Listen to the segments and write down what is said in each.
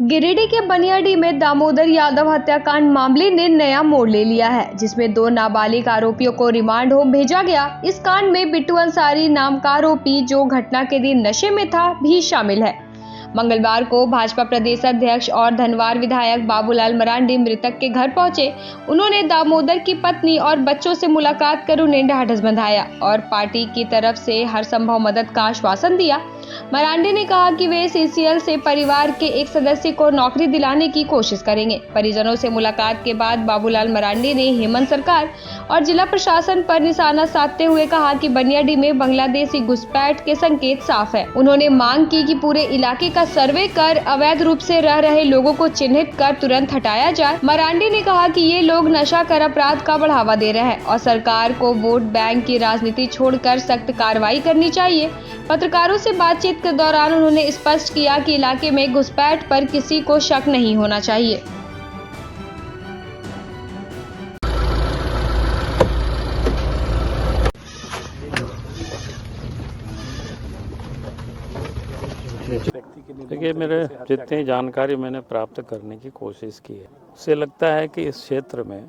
गिरिडीह के बनियाडीह में दामोदर यादव हत्याकांड मामले ने नया मोड़ ले लिया है, जिसमें 2 नाबालिग आरोपियों को रिमांड होम भेजा गया। इस कांड में बिट्टू अंसारी नाम का आरोपी, जो घटना के दिन नशे में था, भी शामिल है। मंगलवार को भाजपा प्रदेश अध्यक्ष और धनवार विधायक बाबूलाल मरांडी मृतक के घर पहुंचे। उन्होंने दामोदर की पत्नी और बच्चों से मुलाकात कर उन्हें ढाढ़स बंधाया और पार्टी की तरफ से हर संभव मदद का आश्वासन दिया। मरांडी ने कहा कि वे सीसीएल से परिवार के एक सदस्य को नौकरी दिलाने की कोशिश करेंगे। परिजनों से मुलाकात के बाद बाबूलाल मरांडी ने हेमंत सरकार और जिला प्रशासन पर निशाना साधते हुए कहा कि बनियाडीह में बांग्लादेशी घुसपैठ के संकेत साफ है। उन्होंने मांग की कि पूरे इलाके का सर्वे कर अवैध रूप से रह रहे लोगों को चिन्हित कर तुरंत हटाया जाए। मरांडी ने कहा कि ये लोग नशा कर अपराध का बढ़ावा दे रहे हैं और सरकार को वोट बैंक की राजनीति छोड़कर सख्त कार्रवाई करनी चाहिए। पत्रकारों से बातचीत के दौरान उन्होंने स्पष्ट किया कि इलाके में घुसपैठ पर किसी को शक नहीं होना चाहिए। देखिए, मेरे जितनी जानकारी मैंने प्राप्त करने की कोशिश की है, उससे लगता है कि इस क्षेत्र में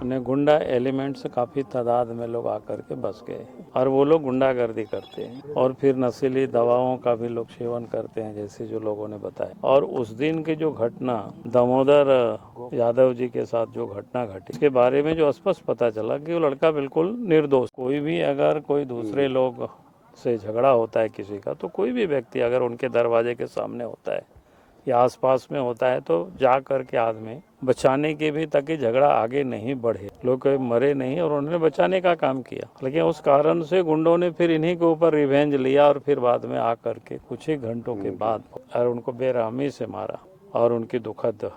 उन्हें गुंडा एलिमेंट्स काफ़ी तादाद में लोग आकर के बस गए हैं और वो लोग गुंडागर्दी करते हैं और फिर नशीली दवाओं का भी लोग सेवन करते हैं, जैसे जो लोगों ने बताया। और उस दिन की जो घटना दामोदर यादव जी के साथ जो घटना घटी, इसके बारे में जो स्पष्ट पता चला कि वो लड़का बिल्कुल निर्दोष। कोई भी अगर कोई दूसरे लोग से झगड़ा होता है किसी का, तो कोई भी व्यक्ति अगर उनके दरवाजे के सामने होता है या आसपास में होता है, तो जा कर के आदमी बचाने के भी, ताकि झगड़ा आगे नहीं बढ़े, लोग मरे नहीं, और उन्होंने बचाने का काम किया। लेकिन उस कारण से गुंडों ने फिर इन्हीं के ऊपर रिवेंज लिया और फिर बाद में आकर के कुछ ही घंटों के बाद और उनको बेरहमी से मारा और उनकी दुखद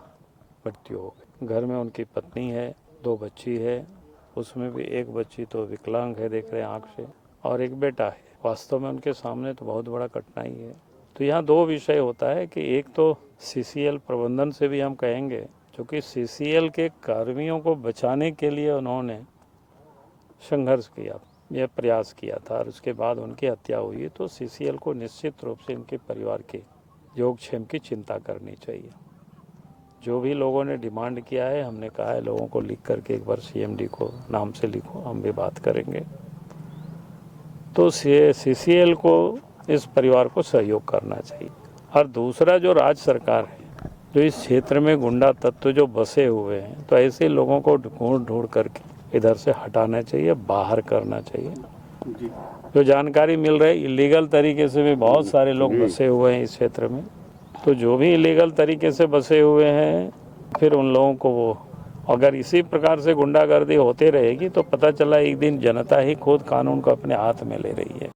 मृत्यु हो गई। घर में उनकी पत्नी है, 2 बच्ची है, उसमें भी एक बच्ची तो विकलांग है, देख रहे हैं आँख से, और एक बेटा है। वास्तव में उनके सामने तो बहुत बड़ा कठिनाई है। तो यहाँ 2 विषय होता है कि एक तो सीसीएल प्रबंधन से भी हम कहेंगे, क्योंकि सीसीएल के कर्मियों को बचाने के लिए उन्होंने संघर्ष किया, यह प्रयास किया था और उसके बाद उनकी हत्या हुई। तो सीसीएल को निश्चित रूप से इनके परिवार के योगक्षेम की चिंता करनी चाहिए। जो भी लोगों ने डिमांड किया है, हमने कहा है लोगों को लिख करके एक बार सीएमडी को नाम से लिखो, हम भी बात करेंगे। तो सीसीएल को इस परिवार को सहयोग करना चाहिए। और दूसरा, जो राज्य सरकार है, जो इस क्षेत्र में गुंडा तत्व जो बसे हुए हैं, तो ऐसे लोगों को ढूंढ करके इधर से हटाना चाहिए, बाहर करना चाहिए। जो जानकारी मिल रही है, इलीगल तरीके से भी बहुत सारे लोग बसे हुए हैं इस क्षेत्र में। तो जो भी इलीगल तरीके से बसे हुए हैं, फिर उन लोगों को वो, अगर इसी प्रकार से गुंडागर्दी होते रहेगी तो पता चला एक दिन जनता ही खुद कानून को अपने हाथ में ले रही है।